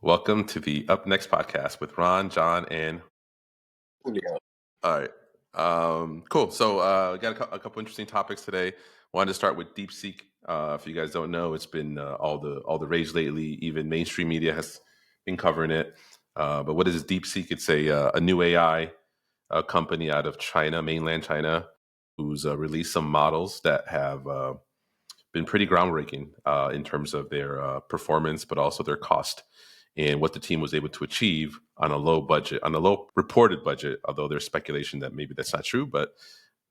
Welcome to the Up Next podcast with Ron, John, and Julio. all right. Cool. So got a couple interesting topics today. Wanted to start with DeepSeek. If you guys don't know, it's been all the rage lately. Even mainstream media has been covering it. But what is DeepSeek? It's a new AI company out of China, mainland China, who's released some models that have been pretty groundbreaking in terms of their performance, but also their cost and what the team was able to achieve on a low budget, on a low reported budget. Although there's speculation that maybe that's not true, but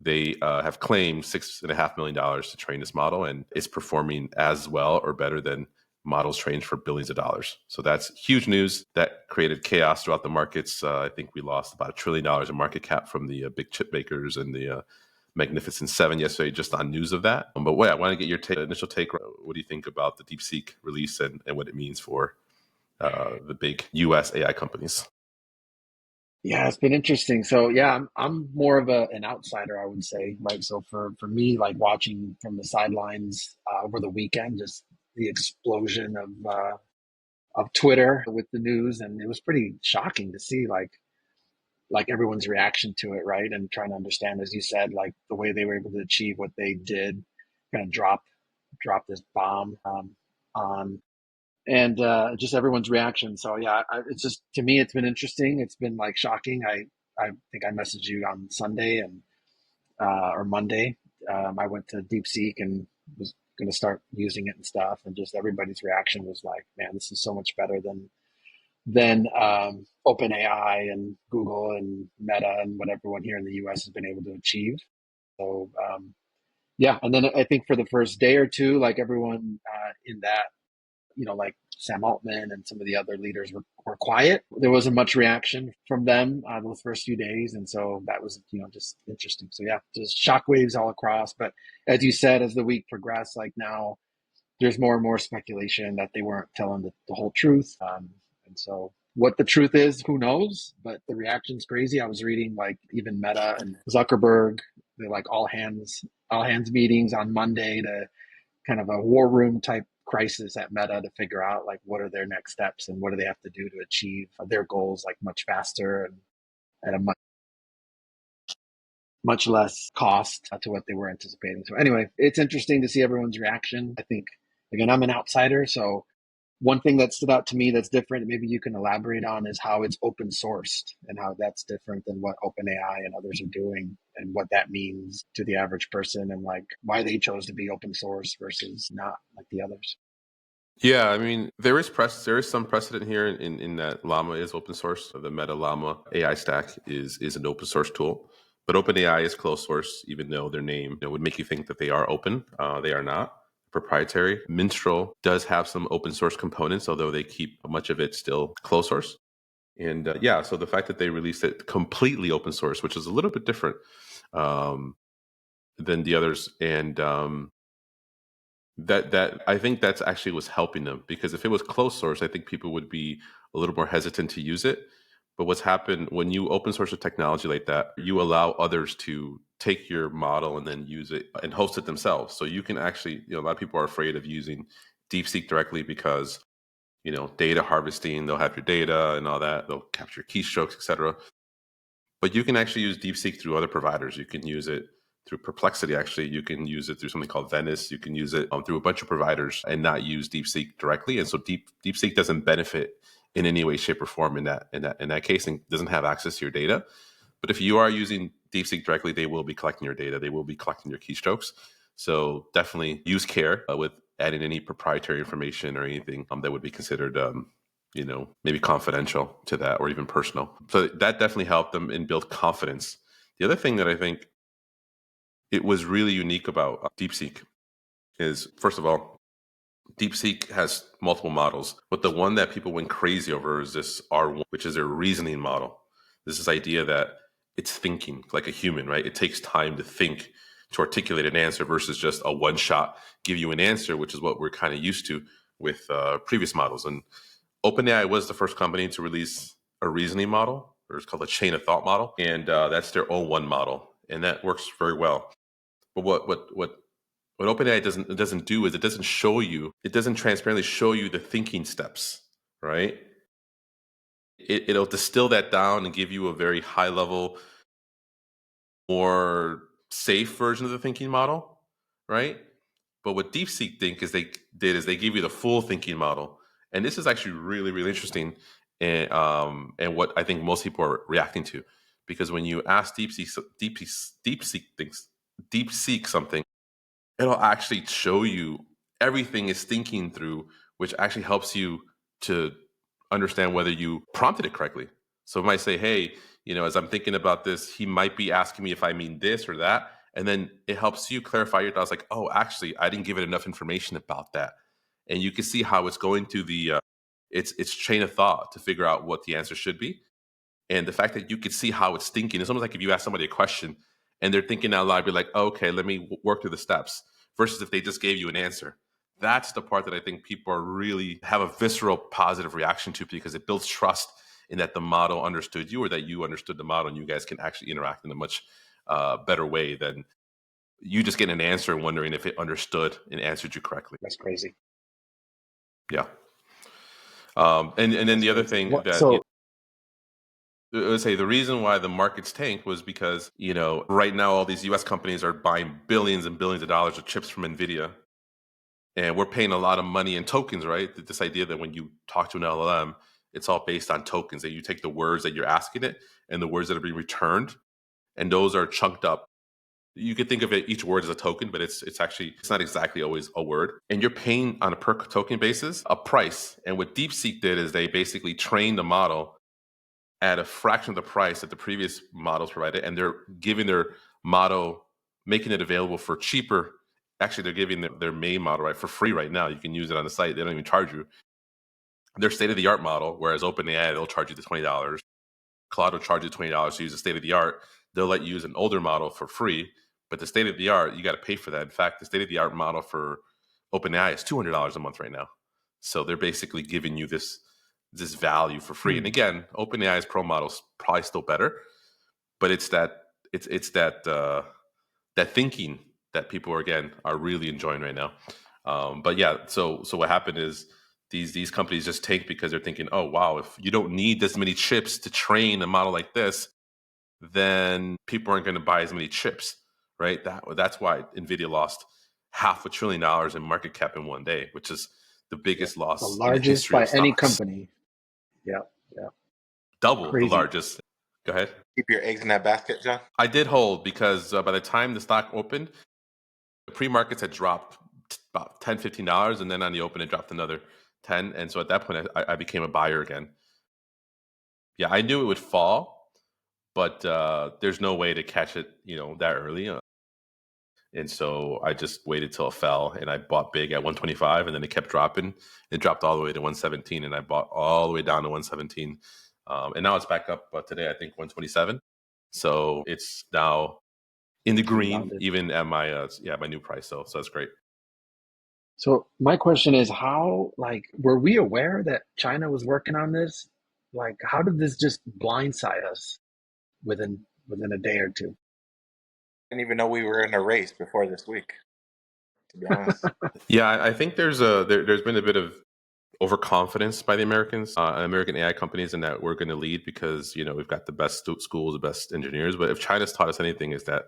they have claimed $6.5 million to train this model, and it's performing as well or better than models trained for billions of dollars. So that's huge news. That created chaos throughout the markets. I think we lost about $1 trillion in market cap from the big chip makers and the Magnificent Seven yesterday just on news of that. But I want to get your initial take. What do you think about the DeepSeek release and what it means for the big US AI companies? Yeah, it's been interesting. So yeah, I'm more of an outsider, I would say, right? So for me, like watching from the sidelines over the weekend, just the explosion of Twitter with the news, and it was pretty shocking to see like everyone's reaction to it, right? And trying to understand, as you said, like the way they were able to achieve what they did, kind of drop this bomb on and just everyone's reaction. So yeah, it's just to me, it's been interesting. It's been like shocking. I think I messaged you on Sunday and or Monday. I went to DeepSeek and was going to start using it and stuff, and just everybody's reaction was like, "Man, this is so much better than OpenAI and Google and Meta and what everyone here in the U.S. has been able to achieve." So yeah, and then I think for the first day or two, like everyone in that like Sam Altman and some of the other leaders were quiet. There wasn't much reaction from them those first few days. And so that was, just interesting. So yeah, just shockwaves all across. But as you said, as the week progressed, like now there's more and more speculation that they weren't telling the whole truth. And so what the truth is, who knows? But the reaction's crazy. I was reading like even Meta and Zuckerberg, they're like all hands meetings on Monday to kind of a war room type crisis at Meta to figure out like what are their next steps and what do they have to do to achieve their goals like much faster and at a much less cost to what they were anticipating. So anyway, it's interesting to see everyone's reaction. I think again, I'm an outsider, so one thing that stood out to me that's different, maybe you can elaborate on, is how it's open sourced and how that's different than what OpenAI and others are doing and what that means to the average person and like why they chose to be open source versus not like the others. Yeah, I mean, there is some precedent here in that Llama is open source. So the Meta Llama AI stack is an open source tool, but OpenAI is closed source, even though their name would make you think that they are open. They are not proprietary. Minstrel does have some open source components, although they keep much of it still closed source. And yeah, so the fact that they released it completely open source, which is a little bit different um, than the others, and that I think that's actually was helping them, because if it was closed source, I think people would be a little more hesitant to use it. But what's happened when you open source a technology like that, you allow others to take your model and then use it and host it themselves. So you can actually, a lot of people are afraid of using DeepSeek directly because, data harvesting, they'll have your data and all that, they'll capture keystrokes, etc. But you can actually use DeepSeek through other providers. You can use it through Perplexity, actually. You can use it through something called Venice. You can use it through a bunch of providers and not use DeepSeek directly. And so DeepSeek doesn't benefit in any way, shape, or form in that case, and doesn't have access to your data. But if you are using DeepSeek directly, they will be collecting your data. They will be collecting your keystrokes. So definitely use care with adding any proprietary information or anything that would be considered maybe confidential to that or even personal. So that definitely helped them and build confidence. The other thing that I think it was really unique about DeepSeek is, first of all, DeepSeek has multiple models, but the one that people went crazy over is this R1, which is their reasoning model. This is idea that it's thinking like a human, right? It takes time to think, to articulate an answer versus just a one shot give you an answer, which is what we're kind of used to with previous models. And OpenAI was the first company to release a reasoning model, or it's called a chain of thought model, and that's their O1 model, and that works very well. But what OpenAI doesn't do is it doesn't transparently show you the thinking steps, right? It'll distill that down and give you a very high level, more safe version of the thinking model, right? But what DeepSeek is they give you the full thinking model, and this is actually really really interesting, and what I think most people are reacting to, because when you ask DeepSeek something, it'll actually show you everything it's thinking through, which actually helps you to understand whether you prompted it correctly. So it might say, hey, as I'm thinking about this, he might be asking me if I mean this or that. And then it helps you clarify your thoughts like, oh, actually, I didn't give it enough information about that. And you can see how it's going through its chain of thought to figure out what the answer should be. And the fact that you could see how it's thinking, it's almost like if you ask somebody a question and they're thinking out loud, be like, oh, okay, let me work through the steps, versus if they just gave you an answer. That's the part that I think people are really have a visceral positive reaction to, because it builds trust in that the model understood you, or that you understood the model, and you guys can actually interact in a much better way than you just get an answer and wondering if it understood and answered you correctly. That's crazy. Yeah. And then That's the other crazy. thing What? that So let's say the reason why the markets tanked was because, right now all these US companies are buying billions and billions of dollars of chips from Nvidia. And we're paying a lot of money in tokens, right? This idea that when you talk to an LLM, it's all based on tokens, that you take the words that you're asking it and the words that are being returned, and those are chunked up. You could think of it, each word as a token, but it's not exactly always a word. And you're paying on a per token basis a price. And what DeepSeek did is they basically trained the model at a fraction of the price that the previous models provided, and they're giving their model, making it available for cheaper. Actually, they're giving their main model right for free right now. You can use it on the site. They don't even charge you. Their state of the art model, whereas OpenAI, they'll charge you the $20. Claude will charge you $20 to use the state of the art. They'll let you use an older model for free, but the state of the art, you got to pay for that. In fact, the state of the art model for OpenAI is $200 a month right now. So they're basically giving you this value for free. And hmm, again, OpenAI's Pro model is probably still better, but it's that thinking that people are really enjoying right now. But yeah, so what happened is these companies just tank because they're thinking, oh wow, if you don't need this many chips to train a model like this, then people aren't going to buy as many chips, right? That's why Nvidia lost $500 billion in market cap in one day, which is the yeah, biggest the loss in the largest history by of any stocks. company. Yeah, yeah, Double the crazy. largest. Go ahead. Keep your eggs in that basket, John? I did hold because by the time the stock opened, the pre-markets had dropped about $10, $15, and then on the open it dropped another 10. And so at that point, I became a buyer again. Yeah, I knew it would fall, but there's no way to catch it, that early. And so I just waited till it fell, and I bought big at 125, and then it kept dropping. It dropped all the way to 117, and I bought all the way down to 117. And now it's back up today, I think 127. So it's now in the It's green, rebounded. even at my new price. So that's great. So my question is, how, like, were we aware that China was working on this? Like, how did this just blindside us within a day or two? Didn't even know we were in a race before this week, to be honest. Yeah, I think there's been a bit of overconfidence by the Americans, American AI companies, in that we're going to lead because we've got the best schools, the best engineers. But if China's taught us anything, is that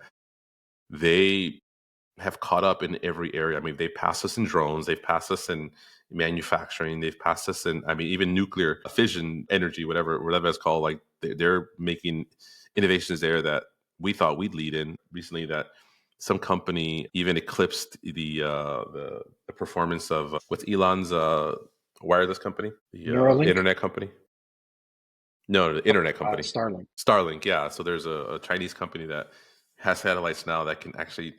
they have caught up in every area. I mean, they passed us in drones, they've passed us in manufacturing, they've passed us in, I mean, even nuclear fission energy, whatever it's called. Like they're making innovations there that we thought we'd lead in recently. That some company even eclipsed the performance of what's Elon's wireless company, the Neuralink, internet company. No, the internet company. Starlink. Starlink, yeah. So there's a Chinese company that has satellites now that can actually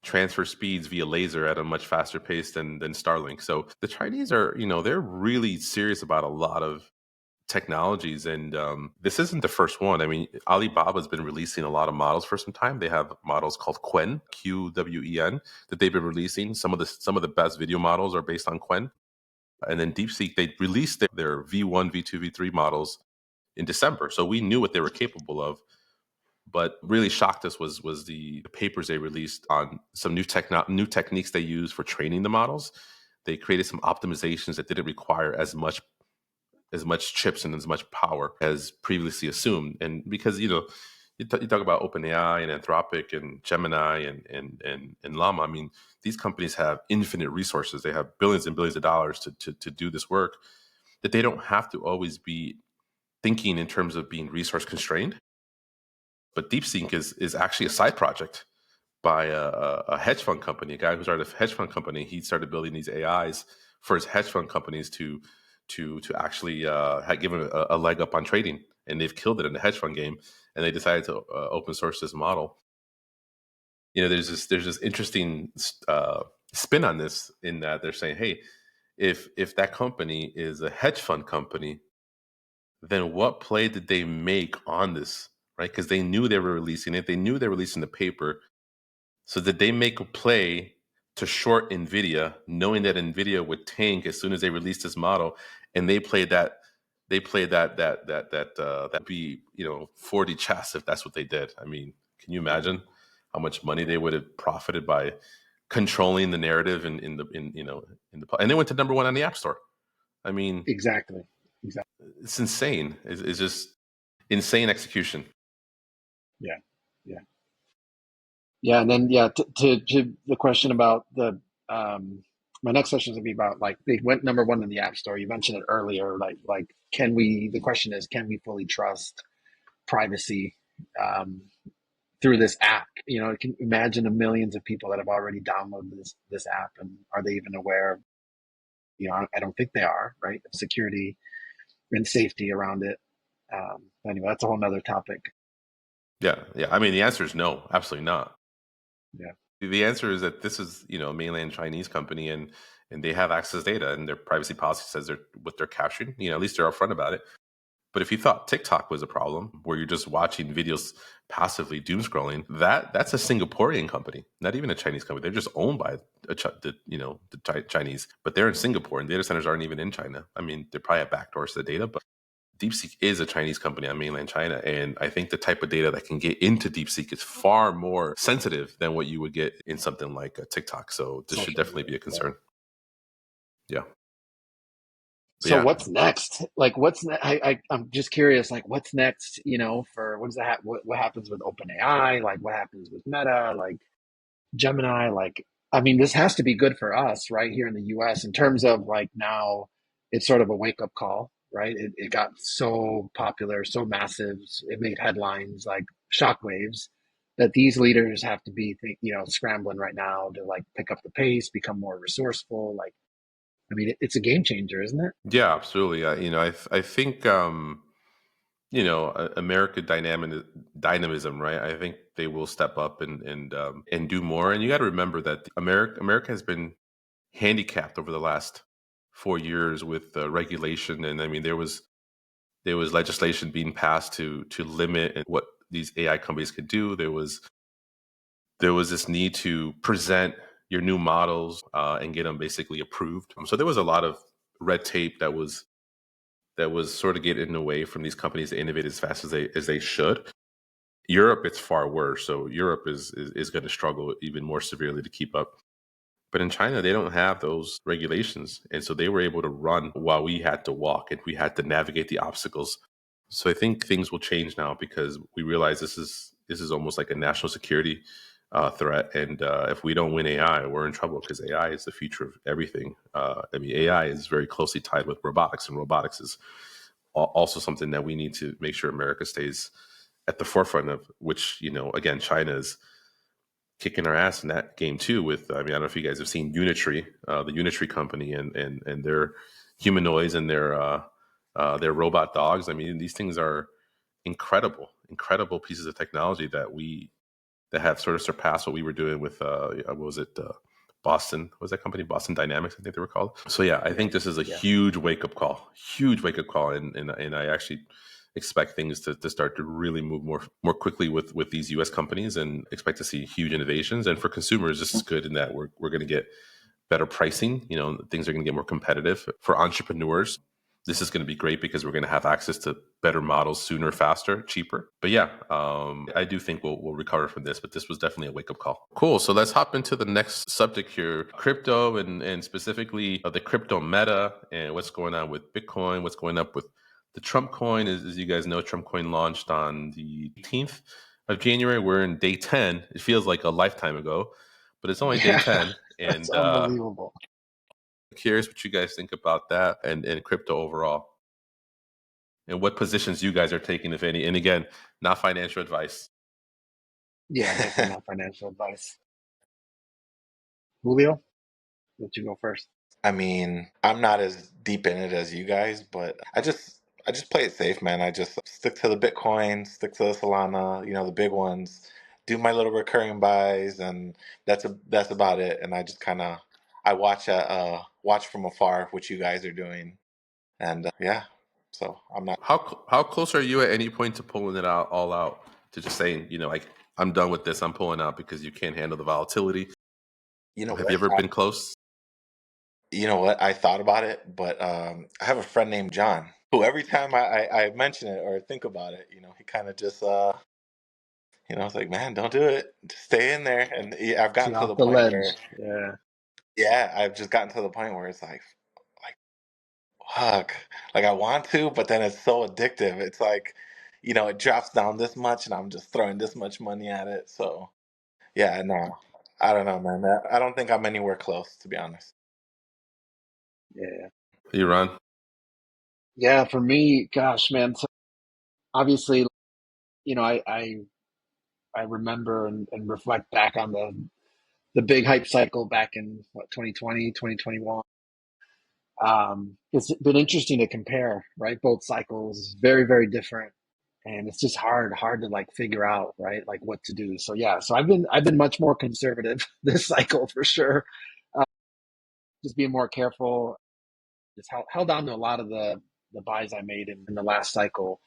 transfer speeds via laser at a much faster pace than Starlink. So the Chinese are, they're really serious about a lot of technologies, and this isn't the first one. I mean, Alibaba's been releasing a lot of models for some time. They have models called Qwen, Qwen, that they've been releasing. Some of the best video models are based on Qwen. And then DeepSeek, they released their V1, V2, V3 models in December. So we knew what they were capable of. But really shocked us was the papers they released on some new techniques they use for training the models. They created some optimizations that didn't require as much as much chips and as much power as previously assumed. And because you talk about OpenAI and Anthropic and Gemini and Llama. I mean, these companies have infinite resources. They have billions and billions of dollars to do this work, that they don't have to always be thinking in terms of being resource constrained. But DeepSeek is actually a side project by a hedge fund company, a guy who started a hedge fund company. He started building these AIs for his hedge fund companies to actually give him a leg up on trading, and they've killed it in the hedge fund game. And they decided to open source this model. There's this interesting spin on this, in that they're saying, hey, if that company is a hedge fund company, then what play did they make on this, right? Because they knew they were releasing it. They knew they were releasing the paper. So did they make a play to short NVIDIA, knowing that NVIDIA would tank as soon as they released this model? And they played that. They played that be 4D chess, if that's what they did. I mean, can you imagine how much money they would have profited by controlling the narrative and they went to number one on the App Store. I mean, Exactly. it's insane. It's just insane execution. Yeah. Yeah, and then to the question about the my next question is gonna be about, like, they went number one in the App Store. You mentioned it earlier, like can we? The question is, can we fully trust privacy through this app? You can imagine the millions of people that have already downloaded this app, and are they even aware of? I don't think they are, right? Of security and safety around it. Anyway, that's a whole nother topic. Yeah. I mean, the answer is no, absolutely not. Yeah. The answer is that this is, a mainland Chinese company, and they have access data, and their privacy policy says what they're capturing. At least they're upfront about it. But if you thought TikTok was a problem, where you're just watching videos passively doom scrolling, that's a Singaporean company, not even a Chinese company. They're just owned by the Chinese, but they're in Singapore, and data centers aren't even in China. I mean, they probably have backdoors to the data, but DeepSeek is a Chinese company on mainland China. And I think the type of data that can get into DeepSeek is far more sensitive than what you would get in something like a TikTok. So this should definitely be a concern. Yeah. So what's next? Like, I'm just curious, like, what's next, for what does that what happens with OpenAI? Like, what happens with Meta, like Gemini? Like, I mean, this has to be good for us right here in the US, in terms of, like, now it's sort of a wake up call, right? It got so popular, so massive, it made headlines like shockwaves, that these leaders have to be, scrambling right now to, like, pick up the pace, become more resourceful. Like, I mean, it's a game changer, isn't it? Yeah, absolutely. I think America dynamism, right? I think they will step up and do more. And you got to remember that America has been handicapped over the last 4 years with regulation. And I mean, there was legislation being passed to limit what these AI companies could do. There was this need to present your new models and get them basically approved. So there was a lot of red tape that was sort of getting in the way from these companies to innovate as fast as they should. Europe, it's far worse. So Europe is going to struggle even more severely to keep up. But in China, they don't have those regulations. And so they were able to run while we had to walk, and we had to navigate the obstacles. So I think things will change now, because we realize this is almost like a national security threat. And if we don't win AI, we're in trouble, because AI is the future of everything. I mean, AI is very closely tied with robotics, and robotics is also something that we need to make sure America stays at the forefront of, which, again, China is kicking our ass in that game too. With, I mean, I don't know if you guys have seen Unitree, the Unitree company, and their humanoids and their robot dogs. I mean, these things are incredible pieces of technology that have sort of surpassed what we were doing with what was it, Boston? What was that company? Boston Dynamics, I think they were called. So yeah, I think this is a huge wake up call, and I actually expect things to start to really move more quickly with these U.S. companies, and expect to see huge innovations. And for consumers, this is good in that we're going to get better pricing. Things are going to get more competitive. For entrepreneurs, this is going to be great because we're going to have access to better models sooner, faster, cheaper. But yeah, I do think we'll recover from this, but this was definitely a wake up call. Cool. So let's hop into the next subject here, crypto and specifically the crypto meta and what's going on with Bitcoin, what's going up with the Trump coin. As you guys know, Trump coin launched on the 18th of January. We're in day 10. It feels like a lifetime ago, but it's only day Yeah, 10. that's And unbelievable. curious what you guys think about that and crypto overall and what positions you guys are taking, if any. And again, not financial advice. Yeah, definitely not financial advice. Julio, let you go first. I mean, I'm not as deep in it as you guys, but I just play it safe, man. I just stick to the Bitcoin, stick to the Solana, the big ones, do my little recurring buys, and that's about it. And I just kind of I watch from afar what you guys are doing, and yeah, so I'm not. How close are you at any point to pulling it out all out to just saying, like, I'm done with this, I'm pulling out because you can't handle the volatility? You know Have you what? ever been close? You know what? I thought about it, but I have a friend named John who every time I mention it or think about it, he kind of just it's like, man, don't do it. Just stay in there. And yeah, I've Get gotten to off the the point where, ledge. Yeah, yeah, I've just gotten to the point where it's like, fuck, like I want to, but then it's so addictive. It's like, it drops down this much, and I'm just throwing this much money at it. So yeah, no, I don't know, man. I don't think I'm anywhere close, to be honest. yeah, You run? yeah. For me, gosh, man. So obviously, I remember and reflect back on the big hype cycle back in what 2020, 2021. It's been interesting to compare, right? Both cycles, very, very different, and it's just hard to like figure out, right? Like what to do. So yeah, so I've been much more conservative this cycle for sure. Uh, just being more careful. Just held on to a lot of the buys I made in the last cycle,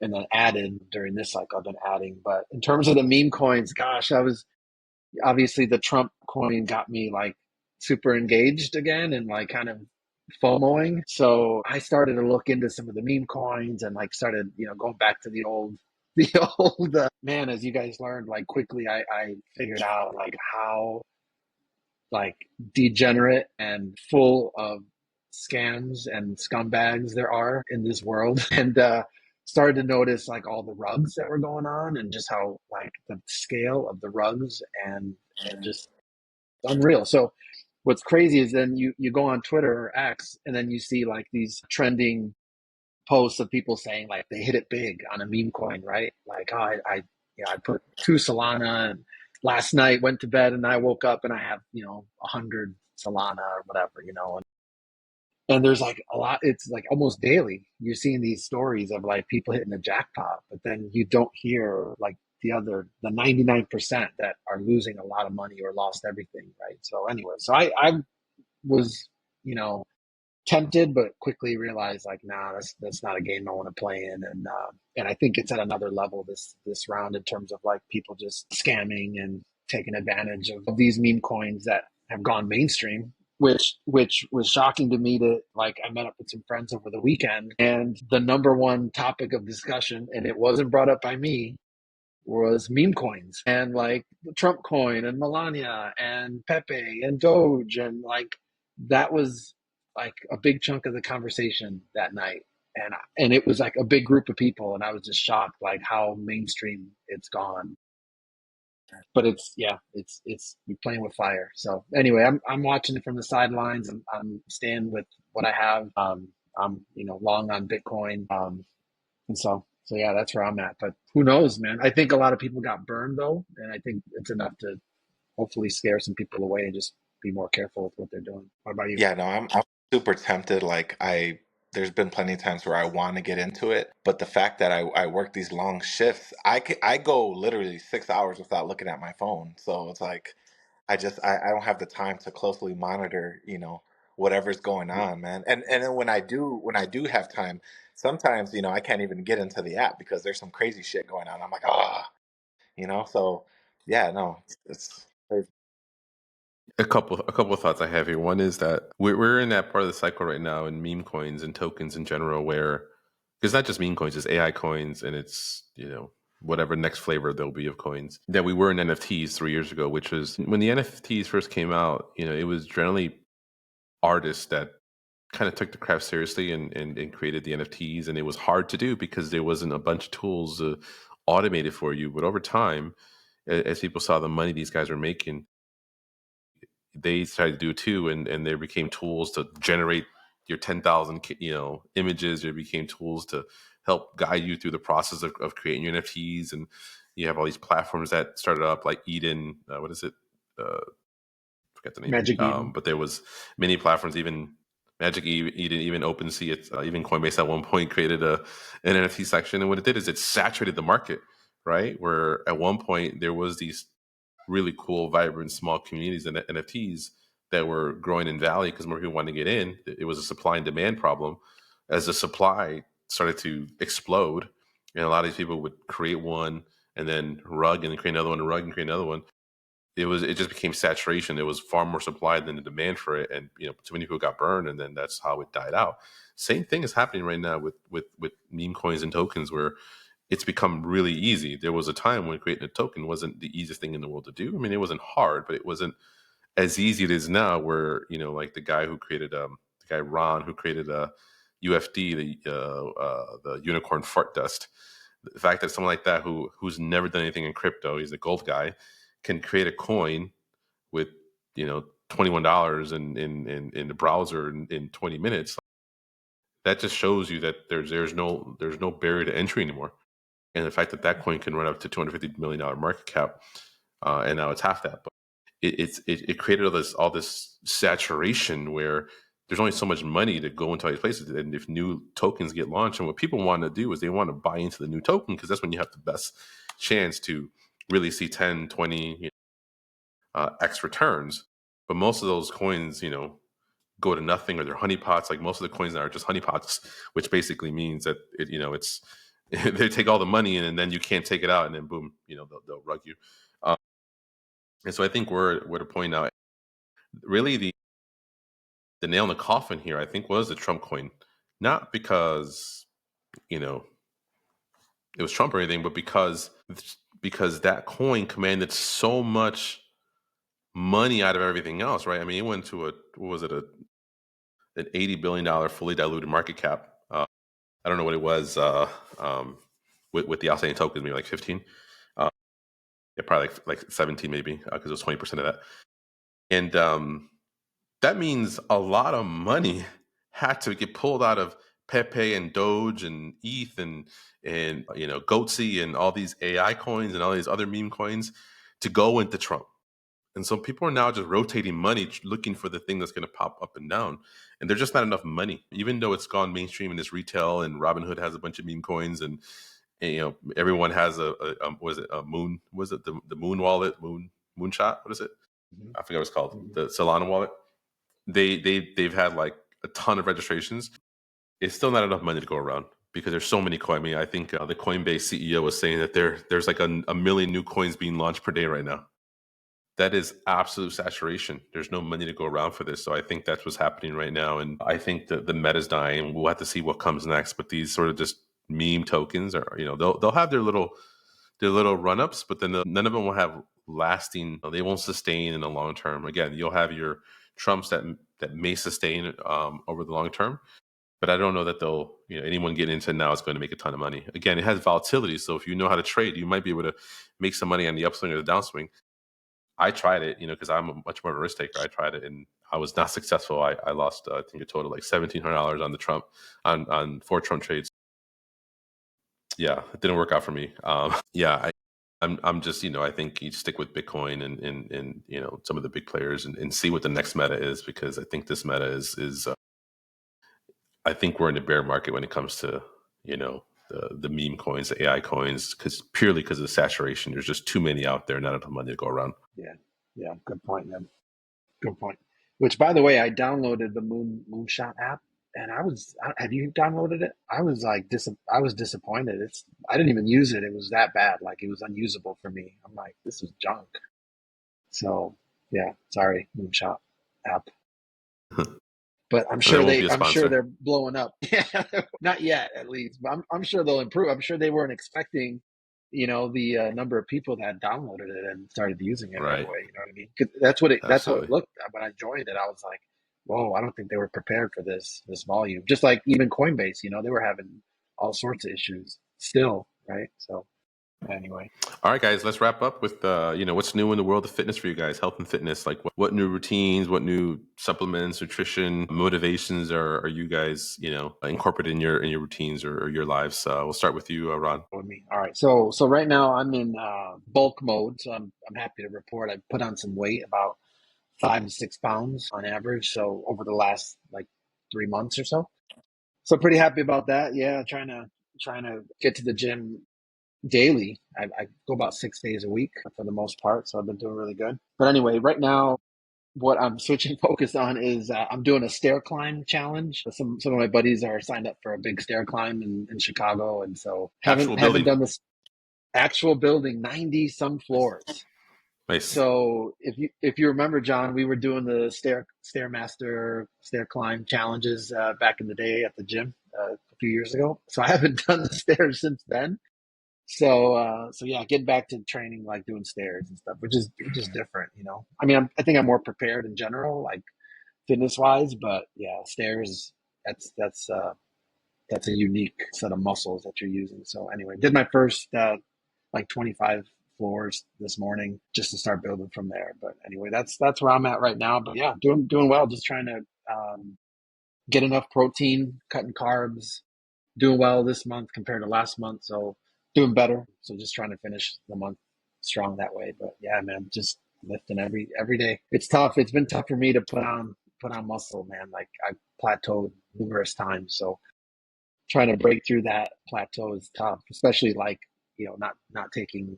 and then added during this cycle. I've been adding, but in terms of the meme coins, gosh, I was obviously the Trump coin got me like super engaged again and like kind of FOMOing. So I started to look into some of the meme coins and like started, going back to the old, the old man. As you guys learned, like quickly, I figured out like how like degenerate and full of scams and scumbags there are in this world, and started to notice like all the rugs that were going on and just how like the scale of the rugs and just unreal. So what's crazy is then you go on Twitter or X and then you see like these trending posts of people saying like they hit it big on a meme coin, right? Like, oh, I put 2 Solana and last night went to bed and I woke up and I have 100 Solana or whatever, and there's like a lot. It's like almost daily you're seeing these stories of like people hitting the jackpot, but then you don't hear like the 99% that are losing a lot of money or lost everything, right? So anyway, so I was you know tempted, but quickly realized like, nah, that's not a game I want to play in, and I think it's at another level this round in terms of like people just scamming and taking advantage of these meme coins that have gone mainstream. Which was shocking to me to like. I met up with some friends over the weekend, and the number one topic of discussion, and it wasn't brought up by me, was meme coins and like the Trump coin and Melania and Pepe and Doge, and like that was like a big chunk of the conversation that night, and it was like a big group of people, and I was just shocked like how mainstream it's gone. But it's yeah, it's you're playing with fire. So anyway, I'm watching it from the sidelines. I'm staying with what I have. I'm long on Bitcoin. And so yeah, that's where I'm at. But who knows, man? I think a lot of people got burned though, and I think it's enough to hopefully scare some people away and just be more careful with what they're doing. What about you? Yeah, no, I'm super tempted. Like there's been plenty of times where I want to get into it, but the fact that I work these long shifts, I go literally 6 hours without looking at my phone. So it's like I don't have the time to closely monitor, whatever's going Yeah, on, man. And then when I do have time, sometimes, I can't even get into the app because there's some crazy shit going on. I'm like, so yeah, no, it's crazy. A couple of thoughts I have here. One is that we're in that part of the cycle right now in meme coins and tokens in general, where it's not just meme coins, it's AI coins, and it's whatever next flavor there'll be of coins that we were in NFTs 3 years ago, which was when the NFTs first came out. It was generally artists that kind of took the craft seriously and created the NFTs, and it was hard to do because there wasn't a bunch of tools automated for you. But over time, as people saw the money these guys were making, they started to do it too, and there became tools to generate your 10,000 images. There became tools to help guide you through the process of creating your NFTs, and you have all these platforms that started up like Eden. What is it? Uh, Forget the name. Magic Eden. But there was many platforms, even Eden, even OpenSea, even Coinbase at one point created an NFT section, and what it did is it saturated the market, right? Where at one point there was these really cool, vibrant, small communities and NFTs that were growing in value because more people wanted to get in. It was a supply and demand problem. As the supply started to explode, and a lot of these people would create one and then rug and create another one, and rug and create another one. It just became saturation. There was far more supply than the demand for it, and too many people got burned, and then that's how it died out. Same thing is happening right now with meme coins and tokens, where it's become really easy. There was a time when creating a token wasn't the easiest thing in the world to do. I mean, it wasn't hard, but it wasn't as easy as it is now. Where like the guy who created the guy Ron who created UFD, the unicorn fart dust. The fact that someone like that who's never done anything in crypto, he's a gold guy, can create a coin with $21 in the browser in 20 minutes. That just shows you that there's no barrier to entry anymore. And the fact that that coin can run up to $250 million market cap, and now it's half that. But it created all this saturation where there's only so much money to go into all these places. And if new tokens get launched, and what people want to do is they want to buy into the new token because that's when you have the best chance to really see 10, 20 X returns. But most of those coins, go to nothing, or they're honeypots. Like most of the coins now are just honeypots, which basically means that it's they take all the money in, and then you can't take it out, and then boom, they'll rug you. Um, and so I think we're at a point now. Really, the nail in the coffin here, I think, was the Trump coin, not because you know it was Trump or anything, but because that coin commanded so much money out of everything else, right? I mean, it went to what was it, an $80 billion fully diluted market cap. I don't know what it was um, with the outstanding tokens, maybe like 15. Uh, yeah, probably like 17 maybe, because it was 20% of that. And that means a lot of money had to get pulled out of Pepe and Doge and ETH and Goatsy and all these AI coins and all these other meme coins to go into Trump. And so people are now just rotating money, looking for the thing that's going to pop up and down. And there's just not enough money, even though it's gone mainstream and it's retail. And Robinhood has a bunch of meme coins, and everyone has was it a moon? Was it the moon wallet? Moonshot? What is it? Mhm. I forget what it's called. Mhm. The Solana wallet. They've had like a ton of registrations. It's still not enough money to go around because there's so many coins. I mean, I think the Coinbase CEO was saying that there's like a million new coins being launched per day right now. That is absolute saturation. There's no money to go around for this. So I think that's what's happening right now. And I think the meta's dying. We'll have to see what comes next. But these sort of just meme tokens are, they'll have their little run-ups, but then none of them will have lasting, they won't sustain in the long term. Again, you'll have your Trumps that may sustain over the long term. But I don't know that anyone getting into it now is going to make a ton of money. Again, it has volatility. So if you know how to trade, you might be able to make some money on the upswing or the downswing. I tried it, because I'm a much more of a risk taker. I tried it and I was not successful. I lost, I think, a total like $1,700 on the Trump on 4 Trump trades. Yeah, it didn't work out for me. Yeah, I'm just, I think you stick with Bitcoin and some of the big players and see what the next meta is, because I think this meta is I think we're in a bear market when it comes to the meme coins, the AI coins, purely because of the saturation. There's just too many out there, not enough money to go around. Yeah, yeah, good point, man. Good point. Which, by the way, I downloaded the Moonshot app, and have you downloaded it? I was like, I was disappointed. I didn't even use it. It was that bad. Like it was unusable for me. I'm like, this is junk. So, Yeah, sorry, Moonshot app. But There won't be a I'm sure sponsor. they're blowing up. Yeah, not yet, at least. But I'm sure they'll improve. I'm sure they weren't expecting, the number of people that downloaded it and started using it right Right. away. You know what I mean? 'Cause that's what it Absolutely. looked when I joined it. I was like, whoa, I don't think they were prepared for this volume. Just like even Coinbase, they were having all sorts of issues still, right? So anyway. All right, guys, let's wrap up with what's new in the world of fitness for you guys, health and fitness. Like what new routines, what new supplements, nutrition, motivations are you guys incorporating in your routines or your lives? We'll start with you, Ron. With me. All right. So right now I'm in bulk mode. So I'm happy to report I put on some weight, about 5 to 6 pounds on average. So over the last like 3 months or so. So pretty happy about that. Yeah, trying to get to the gym daily. I go about 6 days a week for the most part. So I've been doing really good. But anyway, right now what I'm switching focus on is I'm doing a stair climb challenge. Some of my buddies are signed up for a big stair climb in Chicago, and so Actual haven't building. done this actual building, 90 some Nice. floors. Nice. So if you remember, John, we were doing the stairmaster stair climb challenges back in the day at the gym a few years ago. So I haven't done the stairs since then. So yeah, getting back to training, like doing stairs and stuff, which is different. I mean, I think I'm more prepared in general, like fitness wise, but yeah, stairs. That's a unique set of muscles that you're using. So anyway, did my first like 25 floors this morning just to start building from there. But anyway, that's where I'm at right now. But yeah, doing well. Just trying to get enough protein, cutting carbs, doing well this month compared to last month. So doing better. So just trying to finish the month strong that way. But yeah, man, just lifting every day. It's tough. It's been tough for me to put on muscle, man. Like I plateaued numerous times. So trying to break through that plateau is tough, especially like, not taking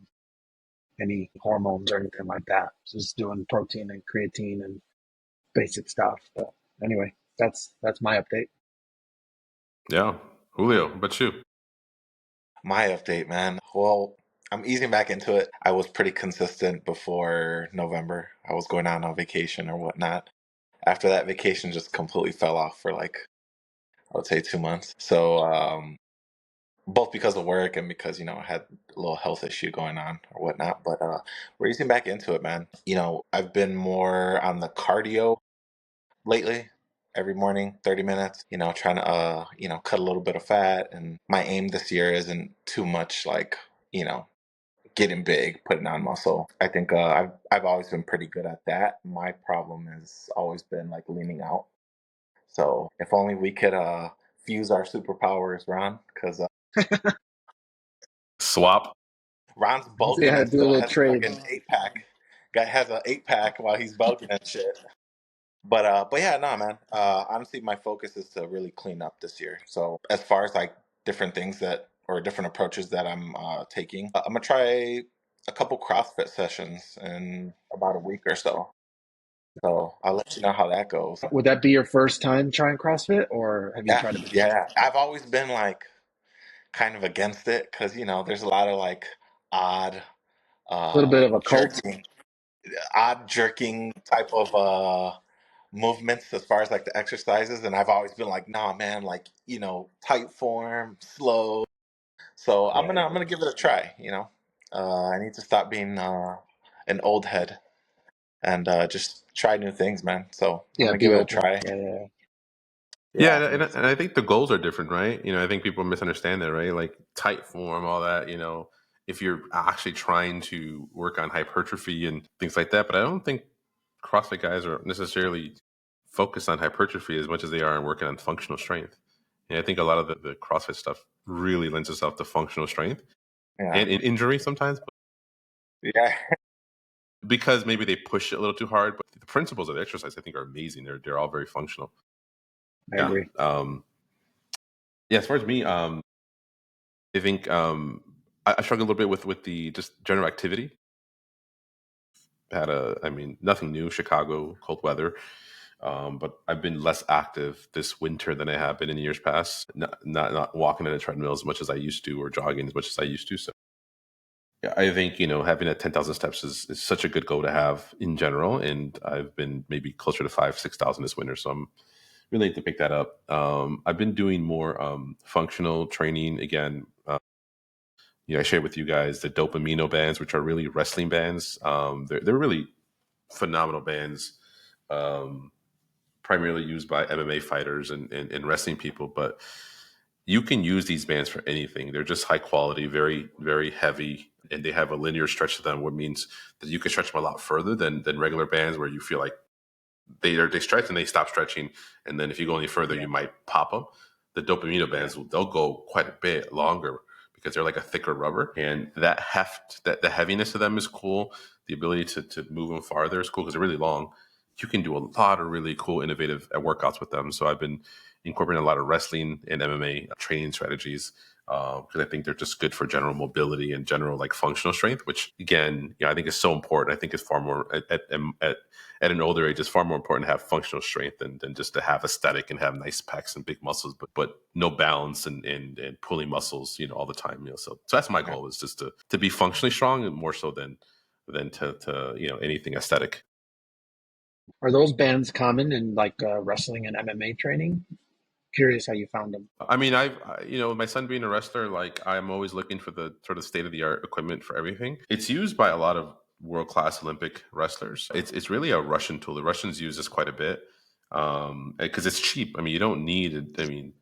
any hormones or anything like that. Just doing protein and creatine and basic stuff. But anyway, that's my update. Yeah. Julio, but you. My update, man. Well, I'm easing back into it. I was pretty consistent before November. I was going out on vacation or whatnot. After that vacation just completely fell off for like, I would say 2 months. So, both because of work and because, I had a little health issue going on or whatnot. But we're easing back into it, man. I've been more on the cardio lately. Every morning, 30 minutes, trying to, cut a little bit of fat. And my aim this year isn't too much like, you know, getting big, putting on muscle. I think I've always been pretty good at that. My problem has always been like leaning out. So if only we could fuse our superpowers, Ron, because Swap. Ron's So bulking yeah, and do a still little has a trade. fucking 8 pack. Guy has an 8 pack while he's bulking and shit. But yeah, no, man. Honestly, my focus is to really clean up this year. So as far as like different things that or different approaches that I'm taking, I'm gonna try a couple CrossFit sessions in about a week or so. So I'll let you know how that goes. Would that be your first time trying CrossFit, or have you Yeah, tried it before? yeah. I've always been like kind of against it because there's a lot of like odd A little bit of a cult. jerking, odd jerking type of movements as far as like the exercises, and I've always been like, nah, man, like tight form, slow. So I'm Yeah, gonna I'm gonna give it a try. I need to stop being an old head and just try new things, man. So I'm yeah. gonna Be give it a open. try. Yeah. Yeah, Yeah, and I think the goals are different, right? I think people misunderstand that, right? Like tight form, all that, if you're actually trying to work on hypertrophy and things like that. But I don't think CrossFit guys are necessarily focused on hypertrophy as much as they are on working on functional strength. And I think a lot of the CrossFit stuff really lends itself to functional strength yeah, and in injury sometimes yeah. because maybe they push it a little too hard. But the principles of the exercise, I think, are amazing. They're all very functional. I Yeah. agree. Yeah. As far as me, I think I struggle a little bit with the just general activity. I mean, nothing new, Chicago, cold weather. But I've been less active this winter than I have been in years past. Not walking on a treadmill as much as I used to, or jogging as much as I used to. So Yeah, I think, having that 10,000 steps is such a good goal to have in general. And I've been maybe closer to 6,000 this winter. So I'm really need to pick that up. I've been doing more functional training again. I shared with you guys the dopamino bands, which are really wrestling bands. They're really phenomenal bands, um, primarily used by MMA fighters and wrestling people. But you can use these bands for anything. They're just high quality, very, very heavy, and they have a linear stretch to them, which means that you can stretch them a lot further than regular bands where you feel like they stretch and they stop stretching, and then if you go any further, Yeah, you might pop them. The dopamine yeah. bands they'll go quite a bit longer because they're like a thicker rubber, and that heft, that the heaviness of them is cool. The ability to move them farther is cool because they're really long. You can do a lot of really cool, innovative workouts with them. So I've been incorporating a lot of wrestling and MMA training strategies because I think they're just good for general mobility and general like functional strength, which again, I think is so important. I think it's far more at an older age, it's far more important to have functional strength than just to have aesthetic and have nice pecs and big muscles, but no balance and pulling muscles, all the time. So that's my Yeah. goal is just to be functionally strong and more so than to anything aesthetic. Are those bands common in like wrestling and MMA training? Curious how you found them. I mean, my son being a wrestler, like I'm always looking for the sort of state of the art equipment for everything. It's used by a lot of world class Olympic wrestlers. It's really a Russian tool. The Russians use this quite a bit because it's cheap. I mean, you don't need it. I mean,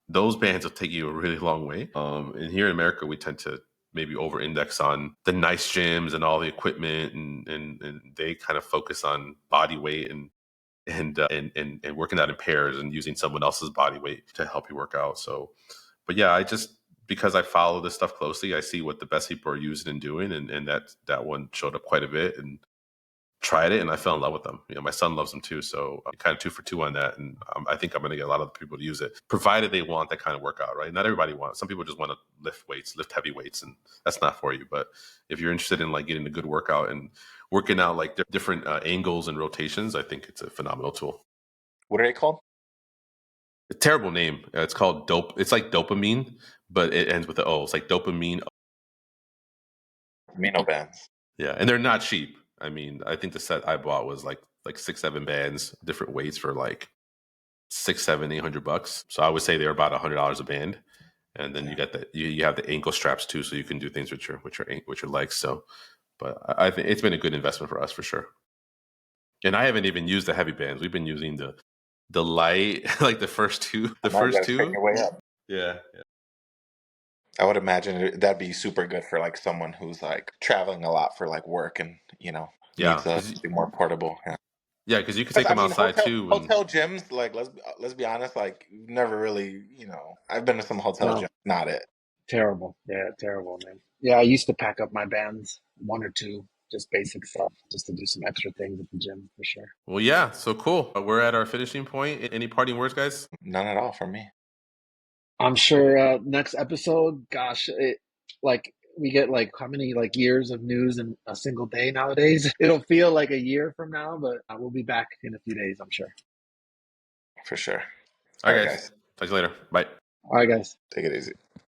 those bands will take you a really long way. And here in America, we tend to maybe over index on the nice gyms and all the equipment, and they kind of focus on body weight and working out in pairs and using someone else's body weight to help you work out. So, but yeah, I just because I follow this stuff closely, I see what the best people are using and doing, and that one showed up quite a bit and tried it, and I fell in love with them. My son loves them too, so I'm kind of 2 for 2 on that, and I think I'm going to get a lot of people to use it, provided they want that kind of workout, right? Not everybody wants. Some people just want to lift heavy weights, and that's not for you. But if you're interested in like getting a good workout and working out like different angles and rotations, I think it's a phenomenal tool. What are they called? A terrible name. It's called dope. It's like dopamine, but it ends with the O. It's like dopamine. Amino bands. Yeah, and they're not cheap. I mean, I think the set I bought was like 6, 7 bands, different weights for like 800 bucks. So I would say they're about $100 a band. And then you Yeah. got you have the ankle straps too, so you can do things with your legs. So, but I think it's been a good investment for us for sure. And I haven't even used the heavy bands. We've been using the light, like the first two. The I know you first got to train two, your way up. yeah. I would imagine that'd be super good for like someone who's like traveling a lot for like work and Yeah, needs something more portable. because you could 'Cause, take I them mean, outside too, and hotel gyms, like let's be honest, like never really, I've been to some hotel No, gyms, not it. terrible. Yeah, terrible, man. Yeah, I used to pack up my bands, one or two, just basic stuff, just to do some extra things at the gym for sure. well, yeah. So cool. We're at our finishing point. Any parting words, guys? None at all for me. I'm sure next episode, gosh, like we get like how many like years of news in a single day nowadays? It'll feel like a year from now, but we'll be back in a few days, I'm sure. For sure. All All right, right, guys. guys, Talk to you later. Bye. All right, guys. take it easy.